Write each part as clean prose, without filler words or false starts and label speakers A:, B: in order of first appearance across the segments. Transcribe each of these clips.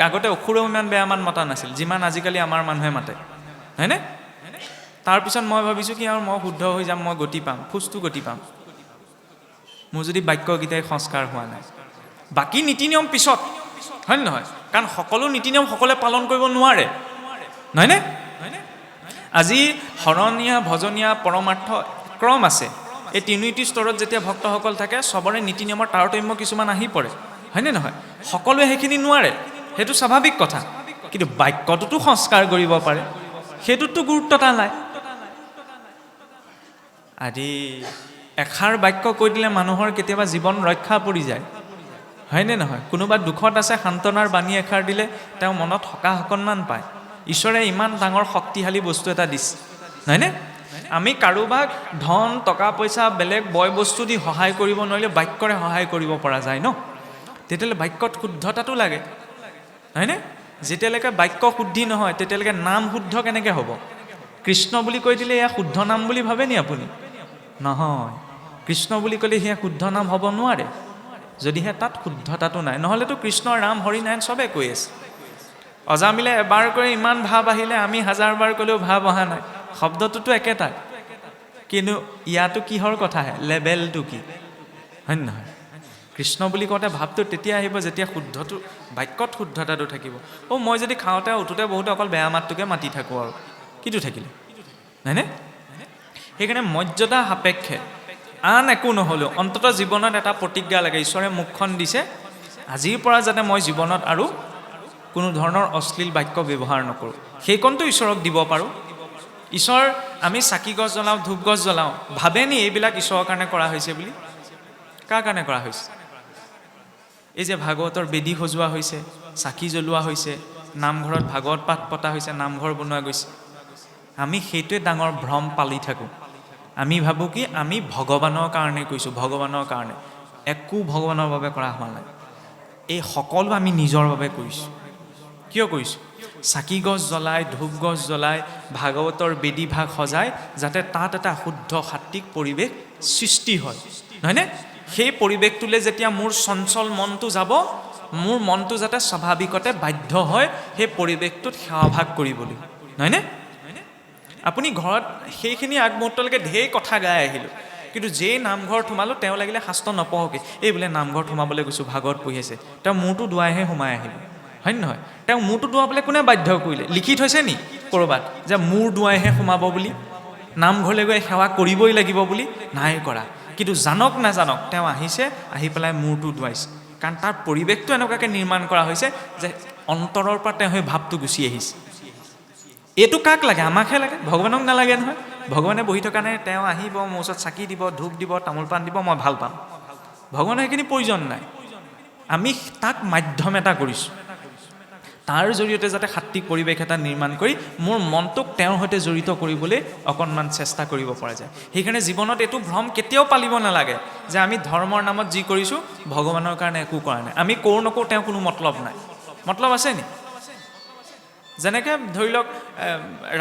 A: আগতে অসুৰেও ইমান বেয়া মাত মতা নাছিল যিমান আজিকালি আমাৰ মানুহে মাতে, হয়নে? তাৰপিছত মই ভাবিছোঁ কি আৰু মই শুদ্ধ হৈ যাম, মই গতি পাম, ফুচটো গতি পাম, মোৰ যদি বাক্যকেইটাই সংস্কাৰ হোৱা নাই। বাকী নীতি নিয়ম পিছত, হয় নহয়? কাৰণ সকলো নীতি নিয়ম সকলোৱে পালন কৰিব নোৱাৰে, নহয়নে? আজি শৰণীয়া, ভজনীয়া, পৰমাৰ্থ ক্ৰম আছে। এই তিনিটি স্তৰত যেতিয়া ভক্তসকল থাকে চবৰে নীতি নিয়মৰ তাৰতম্য কিছুমান আহি পৰে, হয়নে নহয়? সকলোৱে সেইখিনি নোৱাৰে, সেইটো স্বাভাৱিক কথা। কিন্তু বাক্যটোতো সংস্কাৰ কৰিব পাৰে, সেইটোতো গুৰুত্বতা নাই। আদি এষাৰ বাক্য কৈ দিলে মানুহৰ কেতিয়াবা জীৱন ৰক্ষা পৰি যায়, হয়নে নহয়? কোনোবা দুখত আছে, সান্তনাৰ বাণী এষাৰ দিলে তেওঁ মনত সকাহ অকণমান পায়। ঈশ্বৰে ইমান ডাঙৰ শক্তিশালী বস্তু এটা দিছে, নহয়নে? আমি কাৰোবাক ধন, টকা পইচা, বেলেগ বয় বস্তু দি সহায় কৰিব নোৱাৰিলে বাক্যৰে সহায় কৰিব পৰা যায় ন? তেতিয়াহ'লে বাক্যত শুদ্ধতাটো লাগে, হয়নে? যেতিয়ালৈকে বাক্য শুদ্ধি নহয় তেতিয়ালৈকে নাম শুদ্ধ কেনেকৈ হ'ব? কৃষ্ণ বুলি কৈ দিলে এয়া শুদ্ধ নাম বুলি ভাবে নি আপুনি? নহয়, কৃষ্ণ বুলি ক'লে সেয়া শুদ্ধ নাম হ'ব নোৱাৰে যদিহে তাত শুদ্ধতাটো নাই। নহ'লেতো কৃষ্ণ, ৰাম, হৰি, নাৰায়ণ চবেই কৈ আছে। অজামিলে এবাৰ কৰি ইমান ভাৱ আহিলে, আমি হাজাৰবাৰ ক'লেও ভাৱ অহা নাই। শব্দটোতো একেটাই, কিন্তু ইয়াতো কিহৰ কথাহে? লেবেলটো কি, হয় নহয়? কৃষ্ণ বুলি কওঁতে ভাৱটো তেতিয়া আহিব যেতিয়া শুদ্ধটো, বাক্যত শুদ্ধতাটো থাকিব। মই যদি খাওঁতে উঠোতে বহুতে অকল বেয়া মাতটোকে মাতি থাকোঁ আৰু কিটো থাকিলে, হয়নে? সেইকাৰণে মৰ্যাদা সাপেক্ষে আন একো নহ'লেও অন্ততঃ জীৱনত এটা প্ৰতিজ্ঞা লাগে। ঈশ্বৰে মুখখন দিছে, আজিৰ পৰা যাতে মই জীৱনত আৰু কোনো ধৰণৰ অশ্লীল বাক্য ব্যৱহাৰ নকৰোঁ, সেইকণটো ঈশ্বৰক দিব পাৰোঁ। ঈশ্বৰ, আমি চাকি গছ জ্বলাওঁ, ধূপ গছ জ্বলাওঁ, ভাবেনি এইবিলাক ঈশ্বৰৰ কাৰণে কৰা হৈছে বুলি? কাৰ কাৰণে কৰা হৈছে? এই যে ভাগৱতৰ বেদী সজোৱা হৈছে, চাকি জ্বলোৱা হৈছে, নামঘৰত ভাগৱত পাঠ পতা হৈছে, নামঘৰ বনোৱা গৈছে, আমি সেইটোৱে ডাঙৰ ভ্ৰম পালি থাকোঁ। আমি ভাবোঁ কি আমি ভগৱানৰ কাৰণে কৈছোঁ, ভগৱানৰ কাৰণে। একো ভগৱানৰ বাবে কৰা হোৱা নাই, এই সকলো আমি নিজৰ বাবে কৰিছোঁ। কিয় কৰিছোঁ? চাকি গছ জ্বলাই, ধূপ গছ জ্বলাই, ভাগৱতৰ বেদী ভাগ সজাই, যাতে তাত এটা শুদ্ধ সাত্বিক পৰিৱেশ সৃষ্টি হয়, নহয়নে? সেই পৰিৱেশটোলৈ যেতিয়া মোৰ চঞ্চল মনটো যাব, মোৰ মনটো যাতে স্বাভাৱিকতে বাধ্য হয় সেই পৰিৱেশটোত সেৱাভাগ কৰিবলৈ, নহয়নে? আপুনি ঘৰত সেইখিনি আগমুহূৰ্তলৈকে ঢেৰ কথা গাই আহিলোঁ, কিন্তু যেই নামঘৰত সোমালোঁ তেওঁ লাগিলে শাস্ত্ৰ নপঢ়কে, এই বোলে নামঘৰত সোমাবলৈ গৈছোঁ, ভাগৱত পঢ়ি আছে, তেওঁ মূৰটো দুৱাইহে সোমাই আহিব, হয় নহয়? তেওঁ মূৰটো দুৱাবলৈ কোনে বাধ্য কৰিলে? লিখি থৈছে নি ক'ৰবাত যে মূৰ দুৱাইহে সোমাব বুলি, নামঘৰলৈ গৈ সেৱা কৰিবই লাগিব বুলি? নাই কৰা। কিন্তু জানক নাজানক তেওঁ আহিছে, আহি পেলাই মূৰটো দুৱাইছে, কাৰণ তাৰ পৰিৱেশটো এনেকুৱাকৈ নিৰ্মাণ কৰা হৈছে যে অন্তৰৰ পৰা তেওঁ সেই ভাৱটো গুচি আহিছে। এইটো কাক লাগে? আমাকহে লাগে, ভগৱানক নালাগে নহয়। ভগৱানে বহি থকা নাই, তেওঁ আহিব, মোৰ ওচৰত চাকি দিব, ধূপ দিব, তামোল পাণ দিব, মই ভাল পাম। ভগৱানৰ সেইখিনি প্ৰয়োজন নাই। আমি তাক মাধ্যম এটা কৰিছোঁ, তাৰ জৰিয়তে যাতে সাত্বিক পৰিৱেশ এটা নিৰ্মাণ কৰি মোৰ মনটোক তেওঁৰ সৈতে জড়িত কৰিবলৈ অকণমান চেষ্টা কৰিব পৰা যায়। সেইকাৰণে জীৱনত এইটো ভ্ৰম কেতিয়াও পালিব নালাগে যে আমি ধৰ্মৰ নামত যি কৰিছোঁ ভগৱানৰ কাৰণে একো কৰা নাই, আমি কৰোঁ নকৰোঁ তেওঁ কোনো মতলব নাই। মতলব আছে নি? যেনেকৈ ধৰি লওক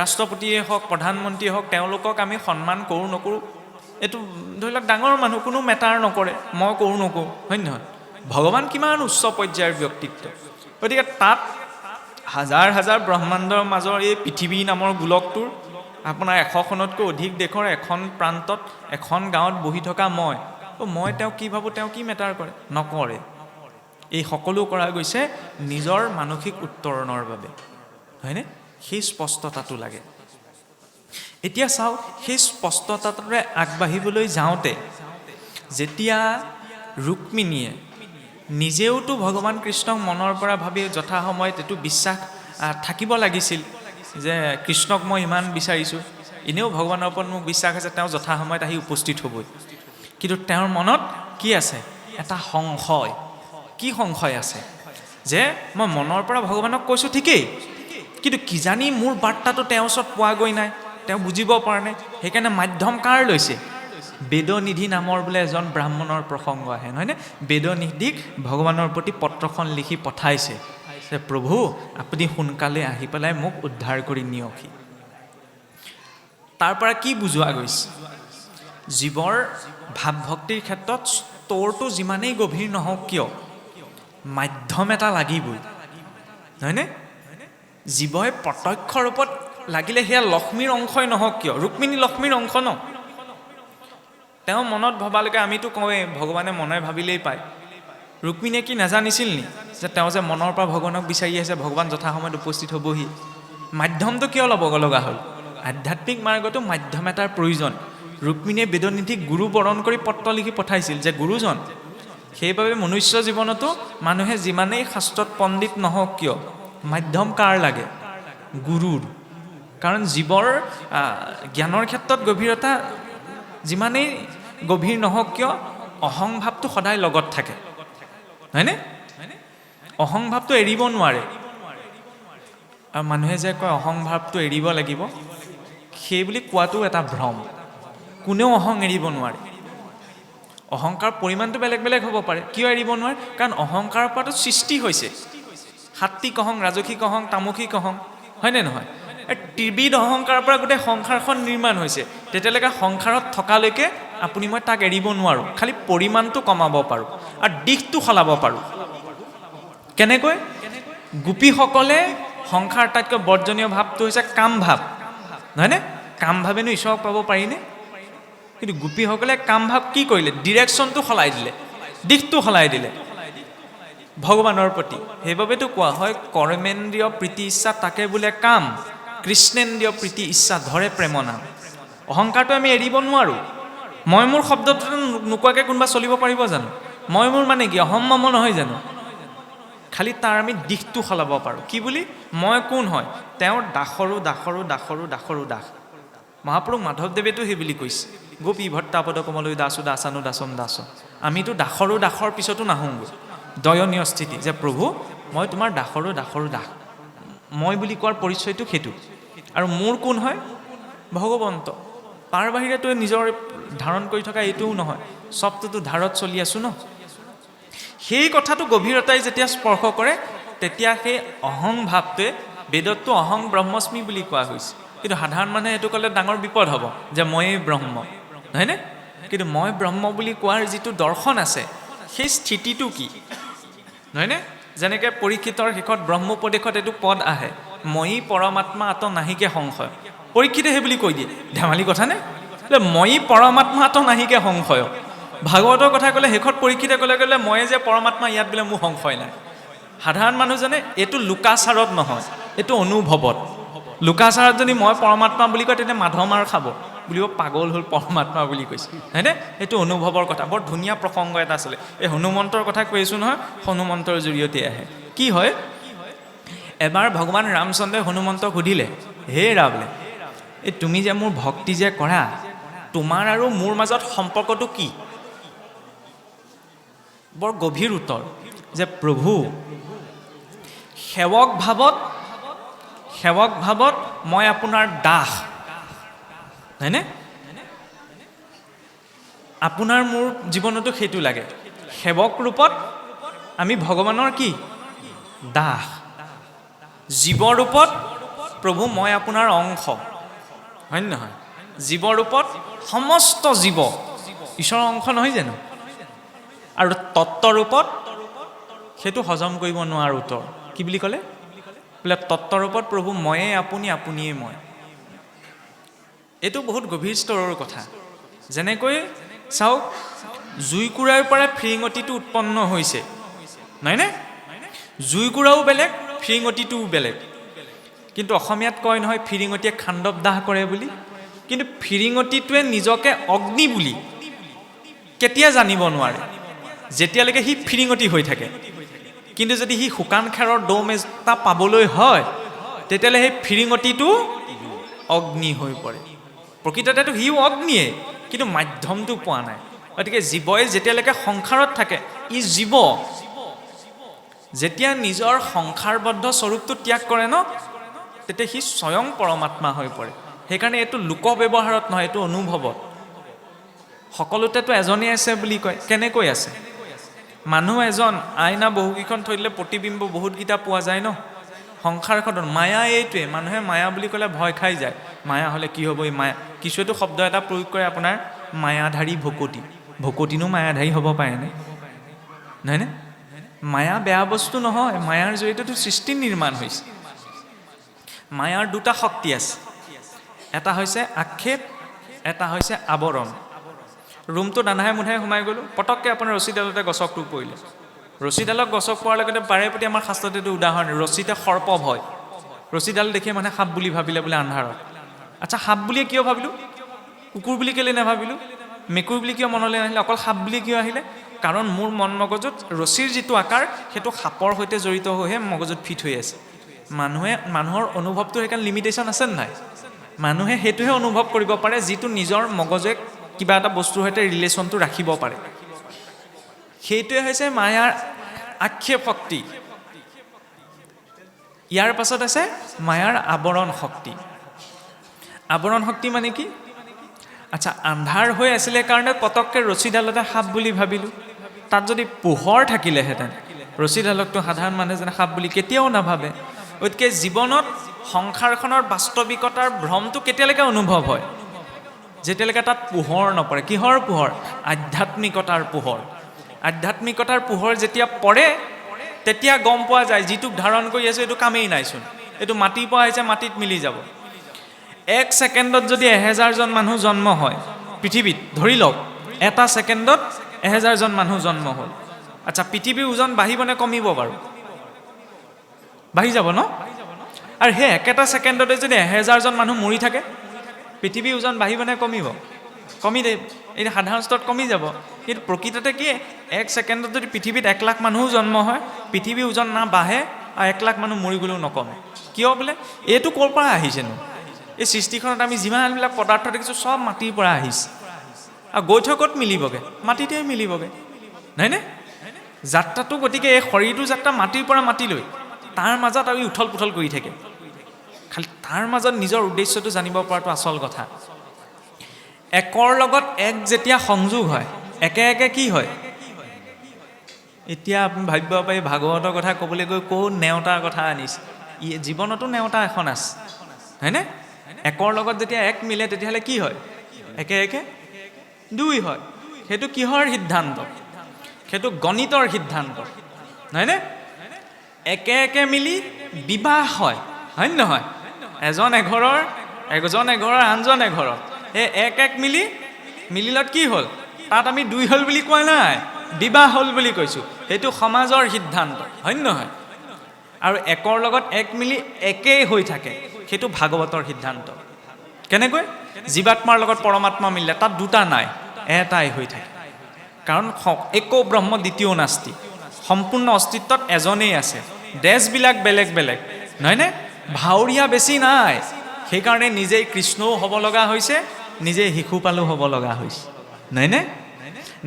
A: ৰাষ্ট্ৰপতিয়ে হওক, প্ৰধানমন্ত্ৰীয়ে হওক, তেওঁলোকক আমি সন্মান কৰোঁ নকৰোঁ এইটো ধৰি লওক ডাঙৰ মানুহ, কোনো মেটাৰ নকৰে, মই কৰোঁ নকৰোঁ, হয় নহয়? ভগৱান কিমান উচ্চ পৰ্যায়ৰ ব্যক্তিত্ব, গতিকে তাত হাজাৰ হাজাৰ ব্ৰহ্মাণ্ডৰ মাজৰ এই পৃথিৱী নামৰ গোলকটোৰ আপোনাৰ 100খনতকৈ অধিক দেশৰ এখন প্ৰান্তত এখন গাঁৱত বহি থকা মই তেওঁ কি ভাবোঁ, তেওঁ কি মেটাৰ কৰে? নকৰে। এই সকলো কৰা গৈছে নিজৰ মানসিক উত্তৰণৰ বাবে, হয়নে? সেই স্পষ্টতাটো লাগে। এতিয়া চাওক, সেই স্পষ্টতাটোৰে আগবাঢ়িবলৈ যাওঁতে যেতিয়া ৰুক্মিণীয়ে নিজেওতো ভগৱান কৃষ্ণক মনৰ পৰা ভাবি যথাসময়ত এইটো বিশ্বাস থাকিব লাগিছিল যে কৃষ্ণক মই ইমান বিচাৰিছোঁ, এনেও ভগৱানৰ ওপৰত মোক বিশ্বাস আছে, তেওঁ যথাসময়ত আহি উপস্থিত হ'বই। কিন্তু তেওঁৰ মনত কি আছে? এটা সংশয়। কি সংশয় আছে? যে মই মনৰ পৰা ভগৱানক কৈছোঁ ঠিকেই, কিন্তু কিজানি মোৰ বাৰ্তাটো তেওঁৰ ওচৰত পোৱাগৈ নাই, তেওঁ বুজিব পৰা নাই। সেইকাৰণে মাধ্যম কাৰ লৈছে? বেদনিধি নামৰ বোলে এজন ব্ৰাহ্মণৰ প্ৰসংগ আহে, নহয়নে? বেদনিধিক ভগৱানৰ প্ৰতি পত্ৰখন লিখি পঠাইছে যে প্ৰভু আপুনি সোনকালে আহি পেলাই মোক উদ্ধাৰ কৰি নিয়কহি। তাৰ পৰা কি বুজোৱা গৈছে? জীৱৰ ভাৱ ভক্তিৰ ক্ষেত্ৰত স্তৰটো যিমানেই গভীৰ নহওক কিয় মাধ্যম এটা লাগিবই, নহয়নে? জীৱই প্ৰত্যক্ষ ৰূপত লাগিলে সেয়া লক্ষ্মীৰ অংশই নহওক কিয়, ৰুক্মিণী লক্ষ্মীৰ অংশ ন, তেওঁ মনত ভবালৈকে আমিতো কওঁৱেই ভগৱানে মনে ভাবিলেই পায়। ৰুক্মিণীয়ে কি নাজানিছিল নি যে তেওঁ যে মনৰ পৰা ভগৱানক বিচাৰি আহিছে, ভগৱান যথাসময়ত উপস্থিত হ'বহি? মাধ্যমটো কিয় ল'ব লগা হ'ল? আধ্যাত্মিক মাৰ্গতো মাধ্যম এটাৰ প্ৰয়োজন। ৰুক্মিণীয়ে বেদনিধিক গুৰু বৰণ কৰি পত্ৰ লিখি পঠাইছিল যে গুৰুজন। সেইবাবে মনুষ্য জীৱনতো মানুহে যিমানেই শাস্ত্ৰত পণ্ডিত নহওক কিয়, মাধ্যম কাৰ লাগে? গুৰুৰ। কাৰণ জীৱৰ জ্ঞানৰ ক্ষেত্ৰত গভীৰতা যিমানেই গভীৰ নহওক কিয়, অহংভাৱটো সদায় লগত থাকে, হয়নে? অহংভাৱটো এৰিব নোৱাৰে। আৰু মানুহে যে কয় অহংভাৱটো এৰিব লাগিব, সেই বুলি কোৱাটো এটা ভ্ৰম। কোনেও অহং এৰিব নোৱাৰে। অহংকাৰ পৰিমাণটো বেলেগ বেলেগ হ'ব পাৰে। কিয় এৰিব নোৱাৰে? কাৰণ অহংকাৰৰ পৰাটো সৃষ্টি হৈছে। সাত্বিক অহং, ৰাজসিক অহং, তামসিক অহং, হয়নে নহয়? ত্ৰিবিধ অহংকাৰৰ পৰা গোটেই সংসাৰখন নিৰ্মাণ হৈছে। তেতিয়ালৈকে সংসাৰত থকালৈকে আপুনি মই তাক এৰিব নোৱাৰোঁ। খালি পৰিমাণটো কমাব পাৰোঁ আৰু দিশটো সলাব পাৰোঁ। কেনেকৈ? গোপীসকলে সংসাৰ আটাইতকৈ বৰ্জনীয় ভাৱটো হৈছে কাম ভাৱ, নহয়নে? কাম ভাৱেনো ঈশ্বৰক পাব পাৰিনে? কিন্তু গোপীসকলে কাম ভাৱ কি কৰিলে? ডিৰেকশ্যনটো সলাই দিলে, দিশটো সলাই দিলে ভগৱানৰ প্ৰতি। সেইবাবেতো কোৱা হয় কৰ্মেন্দ্ৰিয় প্ৰীতি ইচ্ছা তাকে বোলে কাম, কৃষ্ণেন্দ্ৰিয় প্ৰীতি ইচ্ছা ধৰে প্ৰেম নাম। অহংকাৰটো আমি এৰিব নোৱাৰোঁ। মই মোৰ শব্দটো নোকোৱাকৈ কোনোবা চলিব পাৰিব জানো? মই মোৰ মানে কি? অহম মম নহয় জানো? খালি তাৰ আমি দিশটো সলাব পাৰোঁ। কি বুলি? মই কোন হয়? তেওঁৰ দাসৰো দাসৰো দাসৰো দাসৰো দাস। মহাপুৰুষ মাধৱদেৱেতো সেই বুলি কৈছে, গোপী ভট্টাপদ কমলৈ দাসো দাসানো দাসম দাস। আমিতো দাসৰো দাসৰ পিছতো নাহোঁগৈ। দয়নীয় স্থিতি যে প্ৰভু মই তোমাৰ দাসৰো দাসৰো দাস। মই বুলি কোৱাৰ পৰিচয়টো সেইটো। আৰু মোৰ কোন হয়? ভগৱন্ত। তাৰ বাহিৰেতো নিজৰ ধাৰণ কৰি থকা এইটোও নহয়, চবটোতো ধাৰত চলি আছোঁ ন। সেই কথাটো গভীৰতাই যেতিয়া স্পৰ্শ কৰে, তেতিয়া সেই অহং ভাৱটোৱে, বেদতটো অহং ব্ৰহ্মস্মি বুলি কোৱা হৈছে, কিন্তু সাধাৰণ মানুহে এইটো ক'লে ডাঙৰ বিপদ হ'ব যে ময়েই ব্ৰহ্ম, নহয়নে? কিন্তু মই ব্ৰহ্ম বুলি কোৱাৰ যিটো দৰ্শন আছে, সেই স্থিতিটো কি, নহয়নে? যেনেকৈ পৰীক্ষিতৰ শেষত ব্ৰহ্মোপদেশত এইটো পদ আহে, ময়ি পৰমাত্মা আত নাহিকে সংশয়। পৰীক্ষিতে সেই বুলি কৈ দিয়ে, ধেমালি কথা নে? ময়ি পৰমাত্মা আত নাহিকে সংশয়। ভাগৱতৰ কথা ক'লে শেষত পৰীক্ষিতে ক'লে ময়ে যে পৰমাত্মা, ইয়াত বোলে মোৰ সংশয় নাই। সাধাৰণ মানুহজনে এইটো লোকাচাৰত নহয়, এইটো অনুভৱত। লোকাচাৰত যদি মই পৰমাত্মা বুলি কয় তেতিয়া মাধ মাৰ খাব, বুলিব পাগল হ'ল পৰমাত্মা বুলি কৈছে, হয়নে? এইটো অনুভৱৰ কথা। বৰ ধুনীয়া প্ৰসংগ এটা আছিলে। এই হনুমন্তৰ কথা কৈছোঁ নহয়, হনুমন্তৰ জৰিয়তে আহে। কি হয়? এবাৰ ভগৱান ৰামচন্দ্ৰই হনুমন্তক সুধিলে, হে ৰাবলে, এই তুমি যে মোৰ ভক্তি যে কৰা, তোমাৰ আৰু মোৰ মাজত সম্পৰ্কটো কি? বৰ গভীৰ উত্তৰ যে প্ৰভু সেৱক ভাৱত মই আপোনাৰ দাস, হয়নে? আপোনাৰ মোৰ জীৱনতো সেইটো লাগে। সেৱক ৰূপত আমি ভগৱানৰ কি? দাস। জীৱ ৰূপত প্ৰভু মই আপোনাৰ অংশ, হয় নে নহয়? জীৱ ৰূপত সমস্ত জীৱ ঈশ্বৰৰ অংশ নহয় জানো? আৰু তত্ত্বৰূপত সেইটো হজম কৰিব নোৱাৰো উত্তৰ। কি বুলি ক'লে? বোলে তত্ত্বৰূপত প্ৰভু ময়ে আপুনি, আপুনিয়ে মই। এইটো বহুত গভীৰ স্তৰৰ কথা। যেনেকৈ চাওক, জুইকুৰাৰ পৰা ফিৰিঙতিটো উৎপন্ন হৈছে, নহয়নে? জুইকুৰাও বেলেগ, ফিৰিঙতিটোও বেলেগ। কিন্তু অসমীয়াত কয় নহয় ফিৰিঙতিয়ে খাণ্ডৱ দাহ কৰে বুলি। কিন্তু ফিৰিঙতিটোৱে নিজকে অগ্নি বুলি কেতিয়া জানিব নোৱাৰে? যেতিয়ালৈকে সি ফিৰিঙতি হৈ থাকে। কিন্তু যদি সি শুকান খেৰৰ দম এটা পাবলৈ হয়, তেতিয়াহ'লে সেই ফিৰিঙতিটো অগ্নি হৈ পৰে। প্ৰকৃততেতো সিও অগ্নিয়ে, কিন্তু মাধ্যমটো পোৱা নাই। গতিকে জীৱই যেতিয়ালৈকে সংসাৰত থাকে, ই জীৱ। যেতিয়া নিজৰ সংসাৰবদ্ধ স্বৰূপটো ত্যাগ কৰে ন, তেতিয়া সি স্বয়ং পৰমাত্মা হৈ পৰে। সেইকাৰণে এইটো লোক ব্যৱহাৰত নহয়, এইটো অনুভৱত। সকলোতেতো এজনেই আছে বুলি কয়। কেনেকৈ আছে? মানুহ এজন, আইনা বহুকেইখন থৈ দিলে প্ৰতিবিম্ব বহুতকেইটা পোৱা যায় ন। সংসাৰখনত মায়া এইটোৱে। মানুহে মায়া বুলি ক'লে ভয় খাই যায়। মায়া হ'লে কি হ'ব? এই মায়া, কিছুৱেতো শব্দ এটা প্ৰয়োগ কৰে আপোনাৰ, মায়াধাৰী ভকতি। ভকতিনো মায়াধাৰী হ'ব পাৰেনে? নহয়নে? মায়া বেয়া বস্তু নহয়, মায়াৰ জৰিয়তেতো সৃষ্টি নিৰ্মাণ হৈছে। মায়াৰ দুটা শক্তি আছে, এটা হৈছে আক্ষেপ, এটা হৈছে আৱৰণ। ৰুমটো দানাহে মুধাই সোমাই গ'লোঁ, পটককৈ আপোনাৰ ৰছীডালতে গছকটো পৰিলে। ৰছীডালক গছক পোৱাৰ লগতে বাৰে প্ৰতি আমাৰ শাস্ত্ৰত এইটো উদাহৰণ, ৰছীতে সৰ্প ভয়। ৰছীডাল দেখিয়ে মানে সাপ বুলি ভাবিলে বোলে আন্ধাৰত। আচ্ছা, সাপ বুলিয়ে কিয় ভাবিলোঁ? কুকুৰ বুলি কেলৈ নাভাবিলোঁ? মেকুৰী বুলি কিয় মনলৈ নাহিলে? অকল সাপ বুলি কিয় আহিলে? কাৰণ মোৰ মন মগজুত ৰছীৰ যিটো আকাৰ সেইটো সাপৰ সৈতে জড়িত হৈহে মগজুত ফিট হৈ আছে। মানুহৰ অনুভৱটো সেইকাৰণে লিমিটেশ্যন আছে নাই? মানুহে সেইটোহে অনুভৱ কৰিব পাৰে যিটো নিজৰ মগজুৱে কিবা এটা বস্তুৰ সৈতে ৰিলেশ্যনটো ৰাখিব পাৰে। সেইটোৱে হৈছে মায়াৰ আক্ষেপ শক্তি। ইয়াৰ পাছত আছে মায়াৰ আৱৰণ শক্তি। আৱৰণ শক্তি মানে কি? আচ্ছা, আন্ধাৰ হৈ আছিলে কাৰণে পটককৈ ৰছীডালতে সাপ বুলি ভাবিলোঁ। তাত যদি পোহৰ থাকিলেহেঁতেন, ৰছীডালকতো সাধাৰণ মানুহে সাপ বুলি কেতিয়াও নাভাবে। গতিকে জীৱনত সংসাৰখনৰ বাস্তৱিকতাৰ ভ্ৰমটো কেতিয়ালৈকে অনুভৱ হয়? যেতিয়ালৈকে তাত পোহৰ নপৰে। কিহৰ পোহৰ? আধ্যাত্মিকতাৰ পোহৰ। আধ্যাত্মিকতাৰ পোহৰ যেতিয়া পৰে তেতিয়া গম পোৱা যায় যিটোক ধাৰণ কৰি আছোঁ এইটো কামেই নাইচোন, এইটো মাটিৰ পৰা আহিছে, মাটিত মিলি যাব। 1 ছেকেণ্ডত যদি 1000জন মানুহ জন্ম হয় পৃথিৱীত, ধৰি লওক এটা ছেকেণ্ডত 1000জন মানুহ জন্ম হ'ল। আচ্ছা, পৃথিৱীৰ ওজন বাঢ়িবনে কমিব বাৰু? বাঢ়ি যাব ন? আৰু সেই একেটা ছেকেণ্ডতে যদি 1000জন মানুহ মৰি থাকে, পৃথিৱীৰ ওজন বাঢ়িবনে কমিব? কমি দে, এই সাধাৰণ স্তৰত কমি যাব। কিন্তু প্ৰকৃততে কি 1 ছেকেণ্ডত যদি পৃথিৱীত 1 লাখ মানুহো জন্ম হয়, পৃথিৱীৰ ওজন না বাঢ়ে আৰু 1 লাখ মানুহ মৰি গ'লেও নকমে। কিয় বোলে? এইটো ক'ৰ পৰা আহিছেনো? এই সৃষ্টিখনত আমি যিমানবিলাক পদাৰ্থ দেখিছোঁ চব মাটিৰ পৰা আহিছে। আৰু গৈ থৈ ক'ত মিলিবগৈ? মাটিতে মিলিবগৈ, নহয়নে? যাত্ৰাটো গতিকে এই শৰীৰটো যাত্ৰা মাটিৰ পৰা মাটিলৈ, তাৰ মাজত আৰু উথল পুথল কৰি থাকে। খালি তাৰ মাজত নিজৰ উদ্দেশ্যটো জানিব পৰাটো আচল কথা। একৰ লগত এক যেতিয়া সংযোগ হয়, একে একে কি হয়? এতিয়া আপুনি ভাবিব পাৰি ভাগৱতৰ কথা ক'বলৈ গৈ ক'ত নেওতাৰ কথা আনিছে। জীৱনতো নেওতা এখন আছে, হয়নে? একৰ লগত যেতিয়া এক মিলে তেতিয়াহ'লে কি হয়? একে একে 2 হয়। সেইটো কিহৰ সিদ্ধান্ত? সেইটো গণিতৰ সিদ্ধান্ত, নহয়নে? একে একে মিলি বিবাহ হয়, হয় নহয়? এজন এঘৰৰ আনজন এঘৰৰ, এই এক মিলিলত কি হ'ল? তাত আমি 2 হ'ল বুলি কোৱা নাই, বিবাহ হ'ল বুলি কৈছোঁ। সেইটো সমাজৰ সিদ্ধান্ত, হয় নহয়? আৰু একৰ লগত এক মিলি একেই হৈ থাকে, সেইটো ভাগৱতৰ সিদ্ধান্ত। কেনেকৈ? জীৱাত্মাৰ লগত পৰমাত্মা মিলিলে তাত 2টা নাই, এটাই হৈ থাকে। কাৰণ একো ব্ৰহ্ম দ্বিতীয় নাস্তি, সম্পূৰ্ণ অস্তিত্বত এজনেই আছে। দেশবিলাক বেলেগ বেলেগ, নহয়নে? ভাৱৰীয়া বেছি নাই। সেইকাৰণে নিজেই কৃষ্ণও হ'ব লগা হৈছে, নিজেই শিশুপালো হ'ব লগা হৈছে, নহয়নে?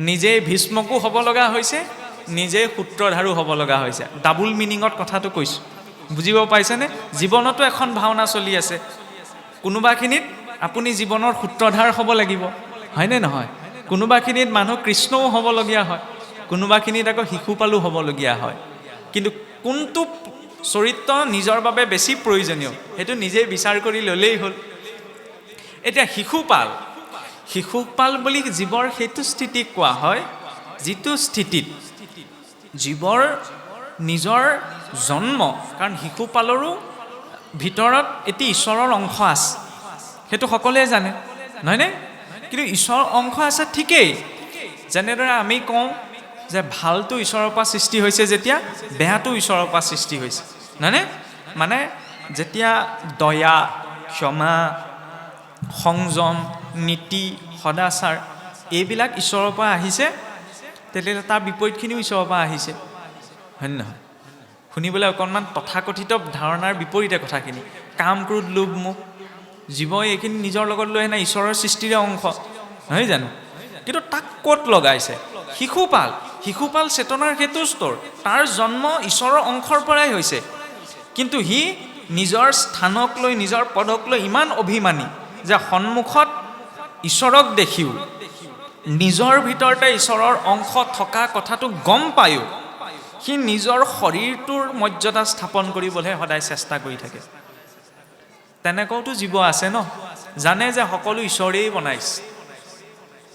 A: নিজেই ভীষ্মকো হ'ব লগা হৈছে, নিজেই সূত্ৰধাৰো হ'ব লগা হৈছে। ডাবুল মিনিঙত কথাটো কৈছোঁ, বুজিব পাইছেনে? জীৱনতো এখন ভাওনা চলি আছে। কোনোবাখিনিত আপুনি জীৱনৰ সূত্ৰধাৰ হ'ব লাগিব, হয়নে নহয়? কোনোবাখিনিত মানুহ কৃষ্ণও হ'বলগীয়া হয়, কোনোবাখিনিত আকৌ শিশুপালো হ'বলগীয়া হয়। কিন্তু কোনটো চৰিত্ৰ নিজৰ বাবে বেছি প্ৰয়োজনীয় সেইটো নিজেই বিচাৰ কৰি ল'লেই হ'ল। এতিয়া শিশুপাল বুলি জীৱৰ সেইটো স্থিতিক কোৱা হয়, যিটো স্থিতিত জীৱৰ নিজৰ জন্ম, কাৰণ শিশুপালৰো ভিতৰত এটি ঈশ্বৰৰ অংশ আছে, সেইটো সকলোৱে জানে, নহয়নে? কিন্তু ঈশ্বৰৰ অংশ আছে ঠিকেই। যেনেদৰে আমি কওঁ যে ভালটো ঈশ্বৰৰ পৰা সৃষ্টি হৈছে, যেতিয়া বেয়াটো ঈশ্বৰৰ পৰা সৃষ্টি হৈছে, নহয়নে? মানে যেতিয়া দয়া, ক্ষমা, সংযম, নীতি, সদাচাৰ এইবিলাক ঈশ্বৰৰ পৰা আহিছে, তেতিয়াহ'লে তাৰ বিপৰীতখিনিও ঈশ্বৰৰ পৰা আহিছে, হয় নহয়? শুনিবলৈ অকণমান তথাকথিত ধাৰণাৰ বিপৰীতে কথাখিনি। কাম, ক্ৰোধ, লোভ, মোহ, জীৱই এইখিনি নিজৰ লগত লৈ আহে ঈশ্বৰৰ সৃষ্টিৰে অংশ, নহয় জানো? কিন্তু তাক ক'ত লগাইছে? শিশুপাল চেতনাৰ সেইটো স্তৰ, তাৰ জন্ম ঈশ্বৰৰ অংশৰ পৰাই হৈছে। কিন্তু সি নিজৰ স্থানক লৈ, নিজৰ পদক লৈ ইমান অভিমানী যে সন্মুখত ঈশ্বৰক দেখিও, নিজৰ ভিতৰতে ঈশ্বৰৰ অংশ থকা কথাটো গম পায়ো সি নিজৰ শৰীৰটোৰ মৰ্যাদা স্থাপন কৰিবলৈ সদায় চেষ্টা কৰি থাকে। তেনেকুৱাওতো জীৱ আছে ন, জানে যে সকলো ঈশ্বৰেই বনাইছে,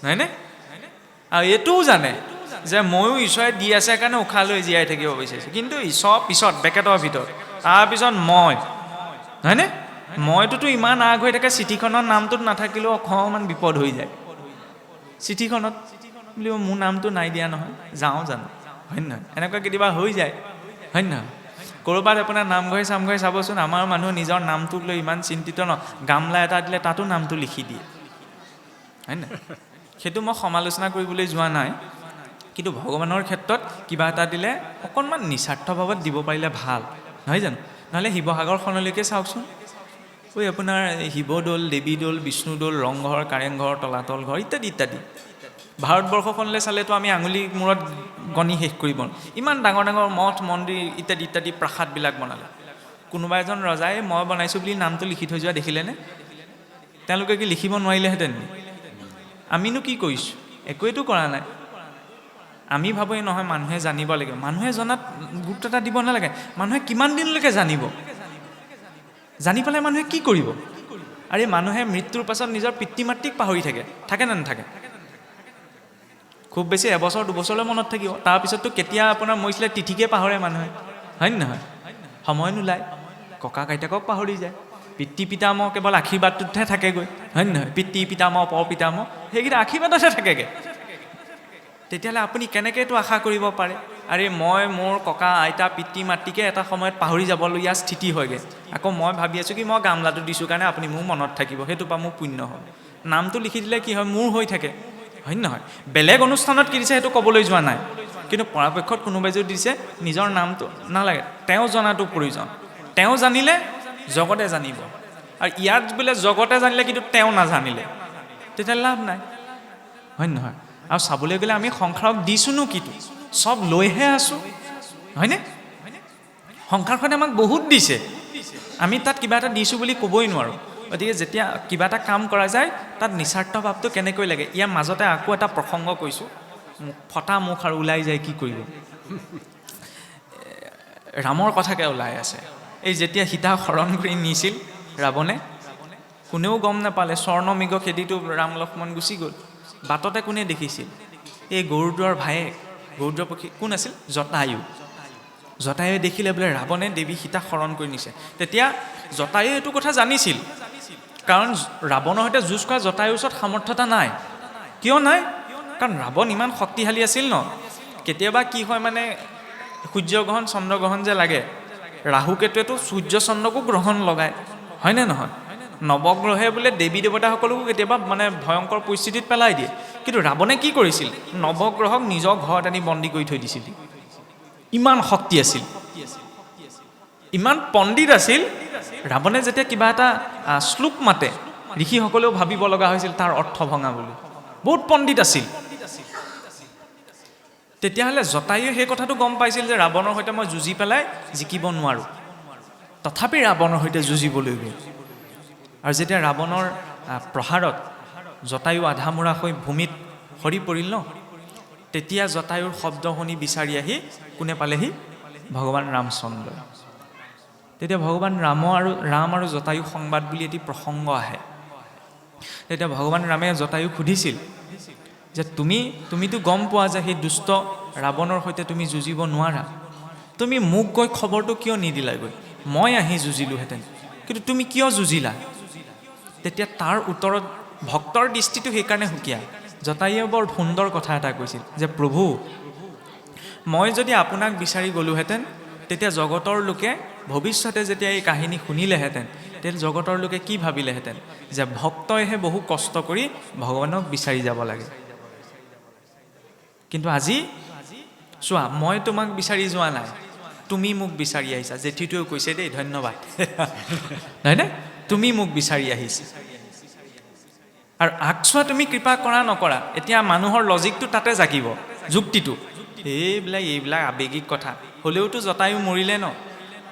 A: নহয়নে? আৰু এইটোও জানে যে ময়ো ঈশ্বৰে দি আছে কাৰণে উশাহ লৈ জীয়াই থাকিব বিচাৰিছোঁ, কিন্তু ঈশ্বৰ পিছত বেকেটৰ ভিতৰত, তাৰপিছত মই, হয়নে? মইটোতো ইমান আগ হৈ থাকে, চিঠিখনৰ নামটোত নাথাকিলেও অকণমান বিপদ হৈ যায়। চিঠিখনত বুলিব মোৰ নামটো নাই দিয়া নহয়, যাওঁ জানো, হয় নহয়? এনেকুৱা কেতিয়াবা হৈ যায়, হয় নহয়? ক'ৰবাত আপোনাৰ নামঘৰে চামঘৰে চাবচোন, আমাৰ মানুহ নিজৰ নামটোক লৈ ইমান চিন্তিত ন, গামলা এটা দিলে তাতো নামটো লিখি দিয়ে, হয় নহয়? সেইটো মই সমালোচনা কৰিবলৈ যোৱা নাই, কিন্তু ভগৱানৰ ক্ষেত্ৰত কিবা এটা দিলে অকণমান নিস্বাৰ্থভাৱত দিব পাৰিলে ভাল, নহয় জানো? নহ'লে শিৱসাগৰখনলৈকে চাওকচোন, ঐ আপোনাৰ শিৱদৌল, দেৱীদৌল, বিষ্ণুদৌল, ৰংঘৰ, কাৰেংঘৰ, তলাতল ঘৰ ইত্যাদি ইত্যাদি। ভাৰতবৰ্ষখনলৈ চালেতো আমি আঙুলি মূৰত গণি শেষ কৰিব নোৱাৰোঁ, ইমান ডাঙৰ ডাঙৰ মঠ মন্দিৰ ইত্যাদি ইত্যাদি প্ৰাসাদবিলাক বনালে। কোনোবা এজন ৰজাই মই বনাইছোঁ বুলি নামটো লিখি থৈ যোৱা দেখিলেনে? তেওঁলোকে কি লিখিব নোৱাৰিলেহেঁতেন? আমিনো কি কৰিছোঁ? একোৱেতো কৰা নাই। আমি ভাবোঁ এই নহয় মানুহে জানিব লাগিব, মানুহে জনাত গুৰুত্ব এটা দিব নালাগে। মানুহে কিমান দিনলৈকে জানিব? জানি পেলাই মানুহে কি কৰিব? আৰে মানুহে মৃত্যুৰ পাছত নিজৰ পিতৃ মাতৃক পাহৰি থাকে নে নাথাকে? খুব বেছি এবছৰ দুবছৰলৈ মনত থাকিব, তাৰপিছততো কেতিয়া আপোনাৰ মৰিছিলে তিথিকে পাহৰে মানুহে, হয় নে নহয়? সময় নোলায়, ককা আইতাকক পাহৰি যায়, পিতৃ পিতামহ কেৱল আশীৰ্বাদটোতহে থাকেগৈ, হয় নে নহয়? পিতৃ পিতামহ পৰ পিতামহ সেইকেইটা আশীৰ্বাদতহে থাকেগৈ। তেতিয়াহ'লে আপুনি কেনেকৈ এইটো আশা কৰিব পাৰে? আৰে মই মোৰ ককা আইতা পিতৃ মাতৃকে এটা সময়ত পাহৰি যাবলগীয়া স্থিতি হয়গৈ, আকৌ মই ভাবি আছোঁ কি মই গামলাটো দিছোঁ কাৰণে আপুনি মোৰ মনত থাকিব, সেইটোৰ পৰা মোৰ পুণ্য হয়। নামটো লিখি দিলে কি হয়, মোৰ হৈ থাকে, হয় নহয়? বেলেগ অনুষ্ঠানত কি দিছে সেইটো ক'বলৈ যোৱা নাই, কিন্তু পৰাপক্ষত কোনোবাই যদি দিছে নিজৰ নামটো নালাগে, তেওঁ জনাটো প্ৰয়োজন। তেওঁ জানিলে জগতে জানিব, আৰু ইয়াত বোলে জগতে জানিলে কিন্তু তেওঁ নাজানিলে, তেতিয়া লাভ নাই, হয় নহয়? আৰু চাবলৈ গ'লে আমি সংসাৰক দিছোঁনো কিটো? চব লৈহে আছোঁ, হয়নে? সংসাৰখনে আমাক বহুত দিছে, আমি তাত কিবা এটা দিছোঁ বুলি ক'বই নোৱাৰোঁ। গতিকে যেতিয়া কিবা এটা কাম কৰা যায় তাত নিস্বাৰ্থ ভাৱটো কেনেকৈ লাগে। ইয়াৰ মাজতে আকৌ এটা প্ৰসংগ কৈছোঁ, ফটা মুখ আৰু ওলাই যায় কি কৰিব। ৰামৰ কথাকে ওলাই আছে, এই যেতিয়া সীতা হৰণ কৰি নিছিল ৰাৱণে, কোনেও গম নাপালে, স্বৰ্ণমৃগ খেদিটো ৰাম লক্ষ্মণ গুচি গ'ল। বাটতে কোনে দেখিছিল? এই গৰুদ্ৰৰ ভায়েক, গৰুদ্ৰ পক্ষী কোন আছিল? জটায়ু। জটায়ুৱে দেখিলে বোলে ৰাৱণে দেৱী সীতাক হৰণ কৰি নিছে। তেতিয়া জটায়ুৱে এইটো কথা জানিছিল, কাৰণ ৰাৱণৰ সৈতে যুঁজ কৰা জটায়ুৰ ওচৰত সামৰ্থ্যতা নাই। কিয় নাই? কাৰণ ৰাৱণ ইমান শক্তিশালী আছিল ন। কেতিয়াবা কি হয় মানে সূৰ্যগ্ৰহণ চন্দ্ৰগ্ৰহণ যে লাগে, ৰাহুকেতুৱেতো সূৰ্য চন্দ্ৰকো গ্ৰহণ লগায়, হয়নে নহয়? নৱগ্ৰহে বোলে দেৱী দেৱতাসকলকো কেতিয়াবা মানে ভয়ংকৰ পৰিস্থিতিত পেলাই দিয়ে, কিন্তু ৰাৱণে কি কৰিছিল? নৱগ্ৰহক নিজৰ ঘৰত আনি বন্দী কৰি থৈ দিছিল। ইমান শক্তি আছিল, ইমান পণ্ডিত আছিল। ৰাৱণে যেতিয়া কিবা এটা শ্লোক মাতে, ঋষিসকলেও ভাবিব লগা হৈছিল তাৰ অৰ্থ ভঙা বুলি, বহুত পণ্ডিত আছিল। তেতিয়াহ'লে জটায়ুৱে সেই কথাটো গম পাইছিল যে ৰাৱণৰ সৈতে মই যুঁজি পেলাই জিকিব নোৱাৰোঁ, তথাপি ৰাৱণৰ সৈতে যুঁজিবলৈ গ'ল। আৰু যেতিয়া ৰাৱণৰ প্ৰহাৰত জটায়ু আধামোৰা হৈ ভূমিত সৰি পৰিল ন, তেতিয়া জটায়ুৰ শব্দ শুনি বিচাৰি আহি কোনে পালেহি? ভগৱান ৰামচন্দ্ৰ। তেতিয়া ভগৱান ৰাম আৰু জটায়ু সংবাদ বুলি এটি প্ৰসংগ আহে। তেতিয়া ভগৱান ৰামে জটায়ুক সুধিছিল যে তুমিতো গম পোৱা যে সেই দুষ্ট ৰাৱণৰ সৈতে তুমি যুঁজিব নোৱাৰা, তুমি মোক গৈ খবৰটো কিয় নিদিলাগৈ? মই আহি যুঁজিলোহেঁতেন, কিন্তু তুমি কিয় যুঁজিলা? তেতিয়া তাৰ উত্তৰত ভক্তৰ দৃষ্টিটো সেইকাৰণে সুকীয়া। জটায়ুৱে বৰ সুন্দৰ কথা এটা কৈছিল যে প্ৰভু, মই যদি আপোনাক বিচাৰি গ'লোহেঁতেন, তেতিয়া জগতৰ লোকে ভৱিষ্যতে যেতিয়া এই কাহিনী শুনিলেহেঁতেন, তেতিয়া জগতৰ লোকে কি ভাবিলেহেঁতেন? যে ভক্তইহে বহু কষ্ট কৰি ভগৱানক বিচাৰি যাব লাগে। কিন্তু আজি চোৱা, মই তোমাক বিচাৰি যোৱা নাই, তুমি মোক বিচাৰি আহিছা। জেঠীটোৱেও কৈছে দেই, ধন্যবাদ, নহয়নে? তুমি মোক বিচাৰি আহিছা। আৰু আগচোৱা তুমি কৃপা কৰা নকৰা, এতিয়া মানুহৰ লজিকটো তাতে জাগিব, যুক্তিটো। এইবিলাক আৱেগিক কথা হ'লেওতো জটায়ু মৰিলে ন,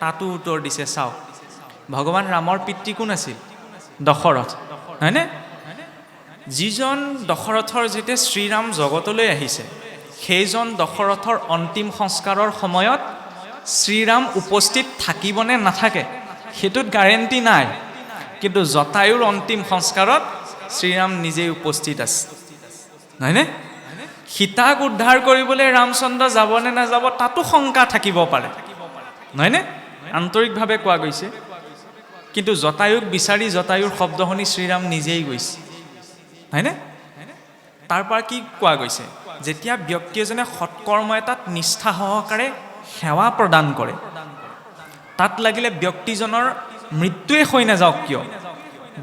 A: তাতো উত্তৰ দিছে। চাওক, ভগৱান ৰামৰ পিতৃ কোন আছিল? দশৰথ, হয়নে? যিজন দশৰথৰ যেতিয়া শ্ৰীৰাম জগতলৈ আহিছে, সেইজন দশৰথৰ অন্তিম সংস্কাৰৰ সময়ত শ্ৰীৰাম উপস্থিত থাকিবনে নাথাকে সেইটোত গাৰেণ্টি নাই, কিন্তু জটায়ুৰ অন্তিম সংস্কাৰত শ্ৰীৰাম নিজেই উপস্থিত আছে, নহয়নে? সীতাক উদ্ধাৰ কৰিবলৈ ৰামচন্দ্ৰ যাব নে নাযাব তাতো শংকা থাকিব পাৰে, নহয়নে? আন্তৰিকভাৱে কোৱা গৈছে। কিন্তু জটায়ুক বিচাৰি জটায়ুৰ শব্দ শুনি শ্ৰীৰাম নিজেই গৈছে, হয়নে? তাৰ পৰা কি কোৱা গৈছে? যেতিয়া ব্যক্তি এজনে সৎকৰ্ম এটাত নিষ্ঠা সহকাৰে সেৱা প্ৰদান কৰে, তাত লাগিলে ব্যক্তিজনৰ মৃত্যুৱে হৈ নাযাওক কিয়,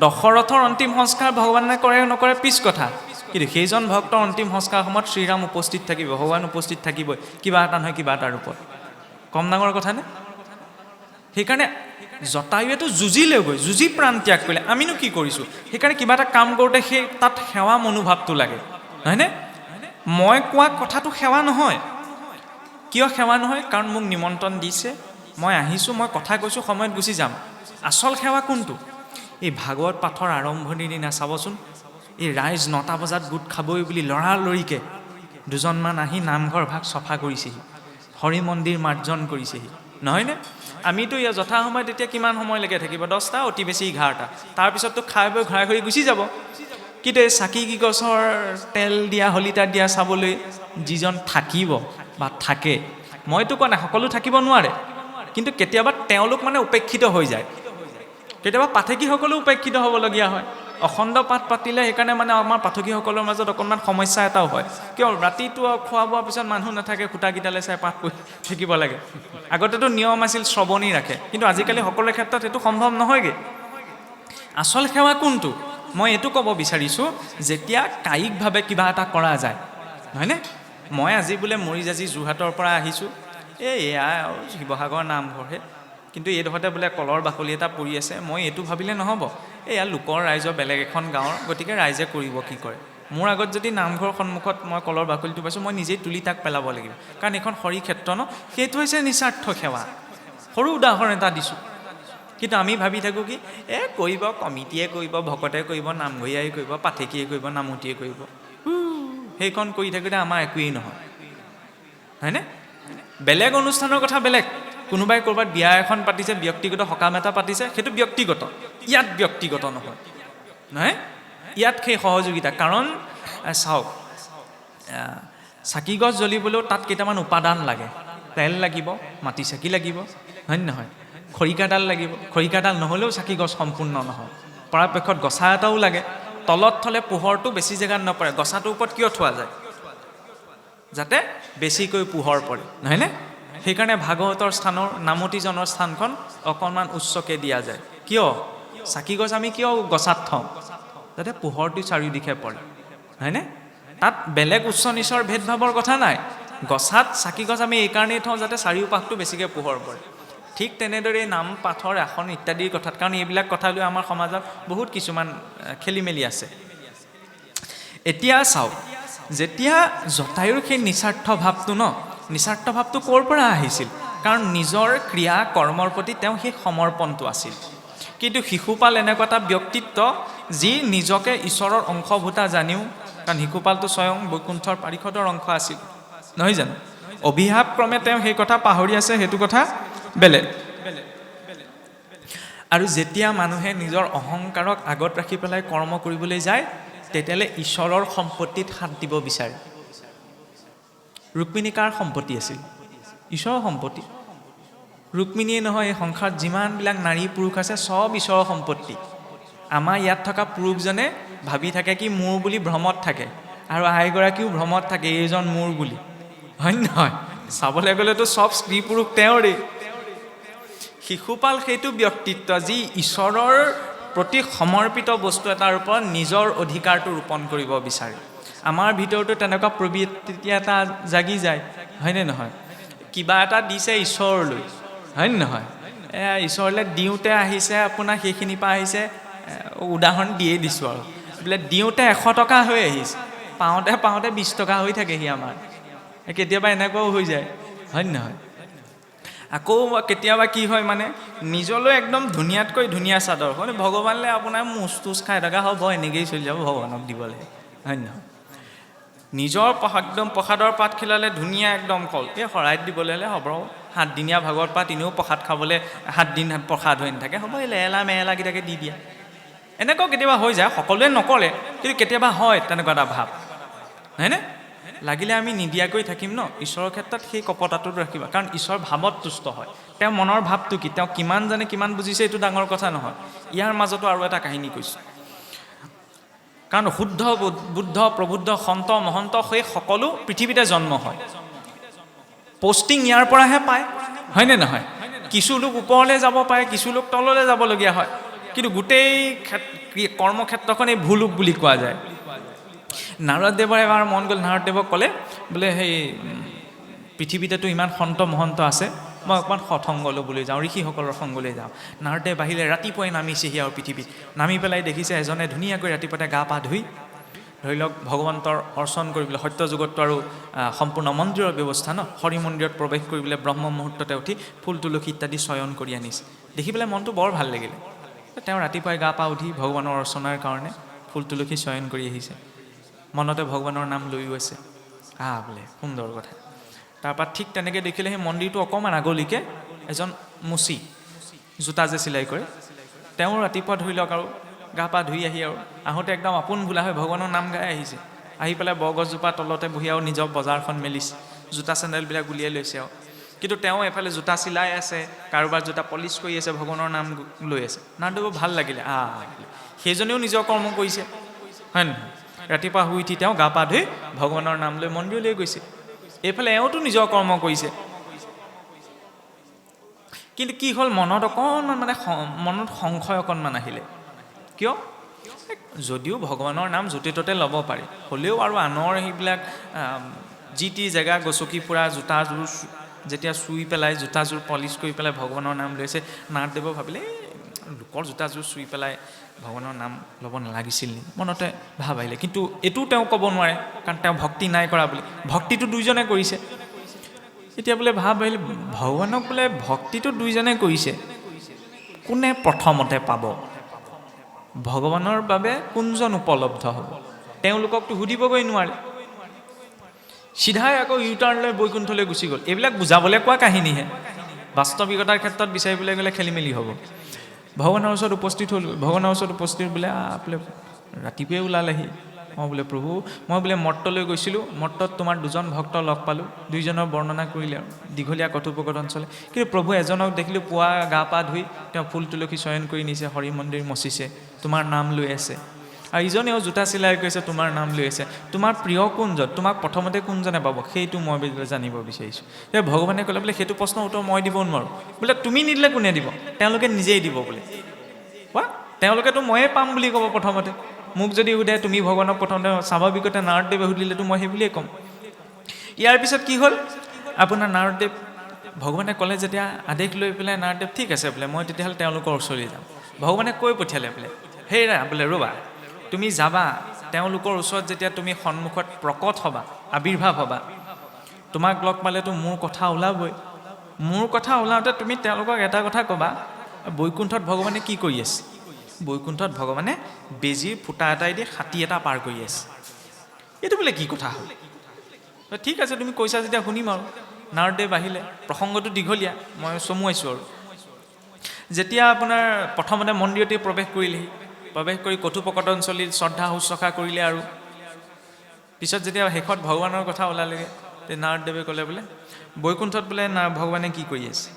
A: দশৰথৰ অন্তিম সংস্কাৰ ভগৱানে কৰে নকৰে পিছ কথা, কিন্তু সেইজন ভক্তৰ অন্তিম সংস্কাৰ সময়ত শ্ৰীৰাম উপস্থিত থাকিব, ভগৱান উপস্থিত থাকিবই, কিবা এটা নহয় কিবা এটাৰ ৰূপত। কম ডাঙৰ কথা নে? সেইকাৰণে জটায়ুৱেতো যুঁজিলেগৈ, যুঁজি প্ৰাণ ত্যাগ কৰিলে। আমিনো কি কৰিছোঁ? সেইকাৰণে কিবা এটা কাম কৰোঁতে সেই তাত সেৱা মনোভাৱটো লাগে, নহয়নে? মই কোৱা কথাটো সেৱা নহয়। কিয় সেৱা নহয়? কাৰণ মোক নিমন্ত্ৰণ দিছে, মই আহিছোঁ, মই কথা কৈছোঁ, সময়ত গুচি যাম। আচল সেৱা কোনটো? এই ভাগৱত পাঠৰ আৰম্ভণিৰ দিনা চাবচোন, এই ৰাইজ 9টা বজাত গোট খাবই বুলি লৰালৰিকৈ দুজনমান আহি নামঘৰ ভাগ চফা কৰিছেহি, হৰি মন্দিৰ মাৰ্জন কৰিছেহি, নহয়নে? আমিতো ইয়াত যথা সময়ত এতিয়া কিমান সময়লৈকে থাকিব? 10টা, অতি বেছি 11টা। তাৰপিছততো খাই বৈ ঘূৰাই ঘূৰি গুচি যাব। কিন্তু এই চাকি গছৰ তেল দিয়া, হলিতা দিয়া চাবলৈ যিজন থাকিব বা থাকে, মইতো কোৱা নাই সকলো থাকিব নোৱাৰে, কিন্তু কেতিয়াবা তেওঁলোক মানে উপেক্ষিত হৈ যায়। কেতিয়াবা পাঠকীসকলেও উপেক্ষিত হ'বলগীয়া হয়। অখণ্ড পাঠ পাতিলে সেইকাৰণে মানে আমাৰ পাঠকীসকলৰ মাজত অকণমান সমস্যা এটাও হয়। কিয়? ৰাতিটো খোৱা বোৱাৰ পিছত মানুহ নাথাকে, খুটাকেইটালৈ চাই পাঠ কৰি থাকিব লাগে। আগতেতো নিয়ম আছিল শ্ৰৱণী ৰাখে, কিন্তু আজিকালি সকলোৰে ক্ষেত্ৰত সেইটো সম্ভৱ নহয়গৈ। আচল সেৱা কোনটো? মই এইটো ক'ব বিচাৰিছোঁ, যেতিয়া কায়িকভাৱে কিবা এটা কৰা যায়, নহয়নে? মই আজি বোলে মৰিজাজি যোৰহাটৰ পৰা আহিছোঁ, এয়া শিৱসাগৰ নামঘৰহে, কিন্তু এইডোখৰতে বোলে কলৰ বাকলি এটা পৰি আছে, মই এইটো ভাবিলে নহ'ব, এয়া লোকৰ ৰাইজৰ বেলেগ এখন গাঁৱৰ, গতিকে ৰাইজে কৰিব কি কৰে। মোৰ আগত যদি নামঘৰৰ সন্মুখত মই কলৰ বাকলিটো পাইছোঁ, মই নিজেই তুলি তাক পেলাব লাগিব, কাৰণ এইখন হৰি ক্ষেত্ৰ ন। সেইটো হৈছে নিস্বাৰ্থ সেৱা। সৰু উদাহৰণ এটা দিছোঁ। কিন্তু আমি ভাবি থাকোঁ কি, কৰিব, কমিটিয়ে কৰিব, ভকতে কৰিব, নামঘৰীয়াই কৰিব, পাঠকীয়ে কৰিব, নামতীয়ে কৰিব, সেইখন কৰি থাকোঁতে আমাৰ একোৱেই নহয়, হয়নে? বেলেগ অনুষ্ঠানৰ কথা বেলেগ। কোনোবাই ক'ৰবাত বিয়া এখন পাতিছে, ব্যক্তিগত সকাম এটা পাতিছে, সেইটো ব্যক্তিগত। ইয়াত ব্যক্তিগত নহয়, নহয়? ইয়াত সেই সহযোগিতা। কাৰণ চাওক, চাকি গছ জ্বলিবলৈও তাত কেইটামান উপাদান লাগে। তেল লাগিব, মাটি চাকি লাগিব, হয় নে নহয়? খৰিকাডাল লাগিব, খৰিকাডাল নহ'লেও চাকি গছ সম্পূৰ্ণ নহয়। পৰাপক্ষত গছা এটাও লাগে। তলত থ'লে পোহৰটো বেছি জেগাত নপৰে। গছাটোৰ ওপৰত কিয় থোৱা যায়? যাতে বেছিকৈ পোহৰ পৰে, নহয়নে? সেইকাৰণে ভাগৱতৰ স্থানৰ, নামতীজনৰ স্থানখন অকণমান উচ্চকৈ দিয়া যায়। কিয়? চাকি গছ আমি কিয় গছাত থওঁ? যাতে পোহৰটো চাৰিওদিশে পৰে, হয়নে? তাত বেলেগ উচ্চ নিচৰ ভেদভাৱৰ কথা নাই। গছাত চাকি গছ আমি এইকাৰণেই থওঁ যাতে চাৰিওপাশটো বেছিকৈ পোহৰ পৰে। ঠিক তেনেদৰে নাম পাঠৰ আসন ইত্যাদিৰ কথাত, কাৰণ এইবিলাক কথা লৈ আমাৰ সমাজত বহুত কিছুমান খেলি মেলি আছে। এতিয়া চাওক, যেতিয়া জটায়ুৰ সেই নিস্বাৰ্থ ভাৱটো ন, নিস্বাৰ্থ ভাৱটো ক'ৰ পৰা আহিছিল? কাৰণ নিজৰ ক্ৰিয়া কৰ্মৰ প্ৰতি তেওঁ সেই সমৰ্পণটো আছিল। কিন্তু শিশুপাল এনেকুৱা এটা ব্যক্তিত্ব যি নিজকে ঈশ্বৰৰ অংশভূতা জানিও, কাৰণ শিশুপালটো স্বয়ং বৈকুণ্ঠৰ পাৰিষদৰ অংশ আছিল, নহয় জানো? অভিশাপক্ৰমে তেওঁ সেই কথা পাহৰি আছে, সেইটো কথা বেলেগ। আৰু যেতিয়া মানুহে নিজৰ অহংকাৰক আগত ৰাখি পেলাই কৰ্ম কৰিবলৈ যায়, তেতিয়াহ'লে ঈশ্বৰৰ সম্পত্তিত হাত দিব বিচাৰে। ৰুক্মিণী কাৰ সম্পত্তি আছিল? ঈশ্বৰৰ সম্পত্তি। ৰুক্মিণীয়ে নহয়, এই সংসাৰত যিমানবিলাক নাৰী পুৰুষ আছে চব ঈশ্বৰৰ সম্পত্তি। আমাৰ ইয়াত থকা পুৰুষজনে ভাবি থাকে কি মোৰ বুলি ভ্ৰমত থাকে, আৰু আইগৰাকীও ভ্ৰমত থাকে এইজন মোৰ বুলি, হয় নহয়? চাবলৈ গ'লেতো চব স্ত্ৰী পুৰুষ তেওঁৰেই। শিশুপাল সেইটো ব্যক্তিত্ব যি ঈশ্বৰৰ প্ৰতি সমৰ্পিত বস্তু এটাৰ ওপৰত নিজৰ অধিকাৰটো ৰোপণ কৰিব বিচাৰে। আমাৰ ভিতৰতো তেনেকুৱা প্ৰবৃত্তি এটা জাগি যায়, হয়নে নহয়? কিবা এটা দিছে ঈশ্বৰলৈ, হয়নে নহয়? ঈশ্বৰলৈ দিওঁতে আহিছে আপোনাৰ সেইখিনিৰ পৰা আহিছে, উদাহৰণ দিয়ে দিছোঁ আৰু, বোলে দিওঁতে 100 টকা হৈ আহিছে, পাওঁতে পাওঁতে 20 টকা হৈ থাকেহি আমাৰ। কেতিয়াবা এনেকুৱাও হৈ যায়, হয় নহয়? আকৌ কেতিয়াবা কি হয়, মানে নিজলৈ একদম ধুনীয়াতকৈ ধুনীয়া চাদৰ, মানে ভগৱানলৈ আপোনাৰ মুচ তুচ খাই থকা হ'ব, এনেকৈয়ে চলি যাব, ভগৱানক দিবলৈ, হয় নহয়? নিজৰ একদম প্ৰসাদৰ পাত খিলালে ধুনীয়া একদম কল, এই শৰাইত দিবলৈ হ'লে হ'ব, 7 দিনীয়া ভাগৱত পাত, এনেও প্ৰসাদ খাবলৈ 7 দিন প্ৰসাদ হৈ নাথাকে, হ'ব এই লেলা মেলাকেইটাকে দি দিয়া। এনেকুৱাও কেতিয়াবা হৈ যায়, সকলোৱে নকৰে, কিন্তু কেতিয়াবা হয় তেনেকুৱা এটা ভাৱ, হয়নে? লাগিলে আমি নিদিয়াকৈ থাকিম ন, ঈশ্বৰৰ ক্ষেত্ৰত সেই কপটাটোত ৰাখিবা, কাৰণ ঈশ্বৰ ভাৱত তুষ্ট হয়। তেওঁ মনৰ ভাৱটো কি, তেওঁ কিমান জানে কিমান বুজিছে এইটো ডাঙৰ কথা নহয়। ইয়াৰ মাজতো আৰু এটা কাহিনী কৈছোঁ, কাৰণ শুদ্ধ বুদ্ধ প্ৰবুদ্ধ সন্ত মহন্ত সেই সকলো পৃথিৱীতে জন্ম হয়, পষ্টিং ইয়াৰ পৰাহে পায়, হয়নে নহয়? কিছু লোক ওপৰলৈ যাব পাৰে, কিছু লোক তললৈ যাবলগীয়া হয়, কিন্তু গোটেই কৰ্মক্ষেত্ৰখন এই ভূলোক বুলি কোৱা যায়। নাৰদদেৱৰ এবাৰ মন গ'ল, নাৰদদেৱক ক'লে বোলে সেই পৃথিৱীতেতো ইমান সন্ত মহন্ত আছে, মই অকণমান সৎসংগলৈ বুলি যাওঁ, ঋষিসকলৰ সংগলৈ যাওঁ। নাৰদদেৱ আহিলে, ৰাতিপুৱাই নামিছেহি আৰু পৃথিৱীত নামি পেলাই দেখিছে এজনে ধুনীয়াকৈ ৰাতিপুৱাতে গা পা ধুই ধৰি লওক ভগৱন্তৰ অৰ্চন কৰিবলৈ, সত্য যুগতটো আৰু সম্পূৰ্ণ মন্দিৰৰ ব্যৱস্থা ন, হৰি মন্দিৰত প্ৰৱেশ কৰিবলৈ ব্ৰহ্ম মুহূৰ্ততে উঠি ফুল তুলসী ইত্যাদি চয়ন কৰি আনিছে। দেখি পেলাই মনটো বৰ ভাল লাগিলে। তেওঁ ৰাতিপুৱাই গা পা উঠি ভগৱানৰ অৰ্চনাৰ কাৰণে ফুল তুলসী চয়ন কৰি আহিছে, মনতে ভগৱানৰ নাম লৈও আছে। বোলে সুন্দৰ কথা। তাৰপৰা ঠিক তেনেকৈ দেখিলে সেই মন্দিৰটো অকণমান আগলৈকে এজন মুচি, জোতা যে চিলাই কৰে, তেওঁ ৰাতিপুৱা ধৰি লওক আৰু গা পা ধুই আহি আৰু আহোঁতে একদম আপোন বোলা হৈ ভগৱানৰ নাম গাই আহিছে। আহি পেলাই বৰগছজোপা তলতে বহি আৰু নিজৰ বজাৰখন মেলিছে, জোতা চেণ্ডেলবিলাক উলিয়াই লৈছে আৰু। কিন্তু তেওঁ এফালে জোতা চিলাই আছে, কাৰোবাৰ জোতা পলিচ কৰি আছে, ভগৱানৰ নাম লৈ আছে। নাৰদদেৱৰ ভাল লাগিলে, সেইজনেও নিজৰ কৰ্ম কৰিছে, হয় নহয়? ৰাতিপুৱা শুই উঠি তেওঁ গা পা ধুই ভগৱানৰ নাম লৈ মন্দিৰলৈ গৈছে, এইফালে এওঁতো নিজৰ কৰ্ম কৰিছে। কিন্তু কি হ'ল, মনত অকণমান মনত সংশয় অকণমান আহিলে। কিয়? যদিও ভগৱানৰ নাম য'তে ত'তে ল'ব পাৰি, হ'লেও আৰু আনৰ সেইবিলাক যি টি জেগা গচকি ফুৰা, জোতাযোৰ যেতিয়া চুই পেলাই জোতাযোৰ পলিচ কৰি পেলাই ভগৱানৰ নাম লৈছে, নাৰদদেৱে ভাবিলে লোকৰ জোতাযোৰ চুই পেলাই ভগৱানৰ নাম ল'ব নালাগিছিল নি, মনতে ভাৱ আহিলে। কিন্তু এইটোও তেওঁ ক'ব নোৱাৰে, কাৰণ তেওঁ ভক্তি নাই কৰা বুলি, ভক্তিটো দুইজনে কৰিছে। এতিয়া বোলে ভাৱ আহিলে, ভগৱানক বোলে ভক্তিটো দুইজনে কৰিছে, কোনে প্ৰথমতে পাব? ভগৱানৰ বাবে কোনজন উপলব্ধ হ'ব? তেওঁলোককতো সুধিবগৈ নোৱাৰে। চিধাই আকৌ ইউটাৰ্ণ লৈ বৈকুণ্ঠলৈ গুচি গ'ল। এইবিলাক বুজাবলৈ কোৱা কাহিনীহে, বাস্তৱিকতাৰ ক্ষেত্ৰত বিচাৰিবলৈ গ'লে খেলি মেলি হ'ব। ভগৱানৰ ওচৰত উপস্থিত হ'ল, ভগৱানৰ ওচৰত উপস্থিত বোলে বোলে ৰাতিপুৱাই ওলালেহি। বোলে প্ৰভু, মই বোলে মৰ্তলৈ গৈছিলোঁ, মৰ্তত তোমাৰ দুজন ভক্ত লগ পালোঁ, দুইজনৰ বৰ্ণনা কৰিলে আৰু দীঘলীয়া কথোপকথন চলে। কিন্তু প্ৰভু এজনক দেখিলোঁ পুৱা গা পা ধুই তেওঁ ফুল তুলসী চয়ন কৰি নিছে, হৰি মন্দিৰ মচিছে, তোমাৰ নাম লৈ আছে। আৰু ইজনেও জোতা চিলাই কৰিছে, তোমাৰ নাম লৈ আছে। তোমাৰ প্ৰিয় কোনজন, তোমাক প্ৰথমতে কোনজনে পাব, সেইটো মই জানিব বিচাৰিছোঁ। ভগৱানে ক'লে বোলে সেইটো প্ৰশ্নৰ উত্তৰ মই দিব নোৱাৰোঁ। বোলে তুমি নিদিলে কোনে দিব? তেওঁলোকে নিজেই দিব বোলে। তেওঁলোকেতো ময়ে পাম বুলি ক'ব প্ৰথমতে। মোক যদি সোধে তুমি ভগৱানক প্ৰথমতে, স্বাভাৱিকতে নাৰদদেৱে সুধিলেতো মই সেই বুলিয়ে ক'ম। ইয়াৰ পিছত কি হ'ল, আপোনাৰ নাৰদদেৱ, ভগৱানে ক'লে যেতিয়া আদেশ লৈ পেলাই নাৰদদেৱ ঠিক আছে বোলে, মই তেতিয়াহ'লে তেওঁলোকৰ ওচৰলৈ যাম। ভগৱানে কৈ পঠিয়ালে বোলে, হেৰা বোলে ৰ'বা, তুমি যাবা, তেওঁলোকৰ ওচৰত যেতিয়া তুমি সন্মুখত প্ৰকট হ'বা, আৱিৰ্ভাৱ হ'বা, তোমাক লগ পালেতো মোৰ কথা ওলাবই। মোৰ কথা ওলাওঁতে তুমি তেওঁলোকক এটা কথা ক'বা, বৈকুণ্ঠত ভগৱানে কি কৰি আছে? বৈকুণ্ঠত ভগৱানে বেজীৰ ফুটা এটাই দি হাতী এটা পাৰ কৰি আছে। এইটো বোলে কি কথা হ'ল? ঠিক আছে তুমি কৈছা যেতিয়া শুনিম আৰু। নাৰদদেৱ আহিলে, প্ৰসংগটো দীঘলীয়া, মই চমুৱাইছোঁ আৰু। যেতিয়া আপোনাৰ প্ৰথমতে মন্দিৰতে প্ৰৱেশ কৰিলেহি, প্ৰৱেশ কৰি কথোপকথন চলি শ্ৰদ্ধা শুশ্ৰূষা কৰিলে আৰু পিছত যেতিয়া শেষত ভগৱানৰ কথা ওলালেগৈ, তে নাৰদদেৱে ক'লে বোলে বৈকুণ্ঠত বোলে ভগৱানে কি কৰি আছে?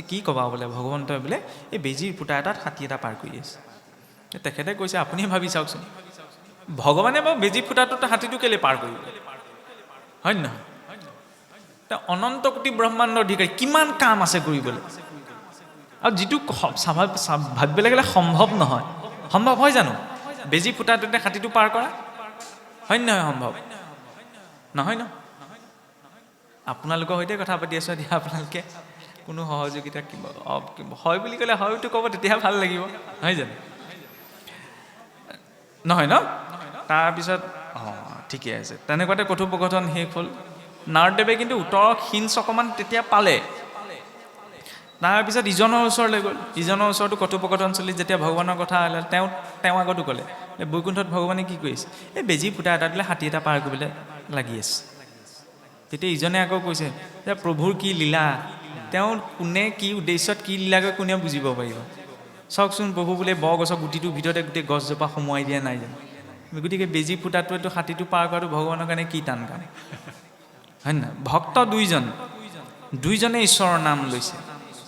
A: কি ক'বা বোলে, ভগৱন্তই বোলে এই বেজীৰ ফুটা এটাত হাতী এটা পাৰ কৰি আছে। তেখেতে কৈছে আপুনি ভাবি চাওকচোন, ভগৱানে বাৰু বেজী ফুটাটোত হাতীটো কেলৈ পাৰ কৰিব, হয় নহয়? অনন্ত কোটি ব্ৰহ্মাণ্ডৰ অধিকাৰী, কিমান কাম আছে কৰিবলৈ, আৰু যিটো ভাবিবলৈ গ'লে সম্ভৱ নহয়। সম্ভৱ হয় জানো বেজী ফুটাটোতে হাতীটো পাৰ কৰা? হয় নহয় সম্ভৱ? নহয় ন? আপোনালোকৰ সৈতে কথা পাতি আছোঁ, এতিয়া আপোনালোকে কোনো সহযোগিতা কিবা হয় বুলি ক'লে হয়তো ক'ব, তেতিয়া ভাল লাগিব, নহয় জানো? নহয় ন? তাৰপিছত ঠিকে আছে, তেনেকুৱাতে কথোপকথন শেষ হ'ল। নাৰদদেৱে কিন্তু উত্তৰৰ হিঞ্চ অকণমান তেতিয়া পালে। তাৰপিছত ইজনৰ ওচৰলৈ গ'ল, ইজনৰ ওচৰতো কথোপকথন চলি যেতিয়া ভগৱানৰ কথা ওলাল, তেওঁ আগতো ক'লে বৈকুণ্ঠত ভগৱানে কি কৰিছে? এই বেজী ফুটা এটা দিলে হাতী এটা পাৰ কৰিবলৈ লাগি আছে। তেতিয়া ইজনে আকৌ কৈছে যে প্ৰভুৰ কি লীলা, তেওঁ কোনে কি উদ্দেশ্যত কি লীলা কৰে কোনে বুজিব পাৰিব। চাওকচোন, প্ৰভু বোলে বৰগছৰ গুটিটোৰ ভিতৰতে গোটেই গছজোপা সোমোৱাই দিয়া নাই জানো? গতিকে বেজী ফুটাটোৱেতো হাতীটো পাৰ কৰাটো ভগৱানৰ কাৰণে কি টান কাম? হয় না? ভক্ত দুইজনে ঈশ্বৰৰ নাম লৈছে,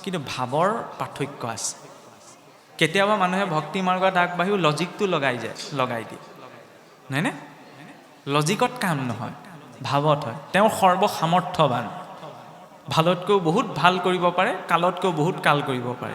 A: কিন্তু ভাৱৰ পাৰ্থক্য আছে। কেতিয়াবা মানুহে ভক্তি মাৰ্গত আগবাঢ়িও লজিকটো লগাই দিয়ে, হয়নে? লজিকত কাম নহয়, ভাৱত হয়। তেওঁ সৰ্বসামৰ্থ্যৱান, ভালতকৈও বহুত ভাল কৰিব পাৰে, কালতকৈও বহুত কাল কৰিব পাৰে।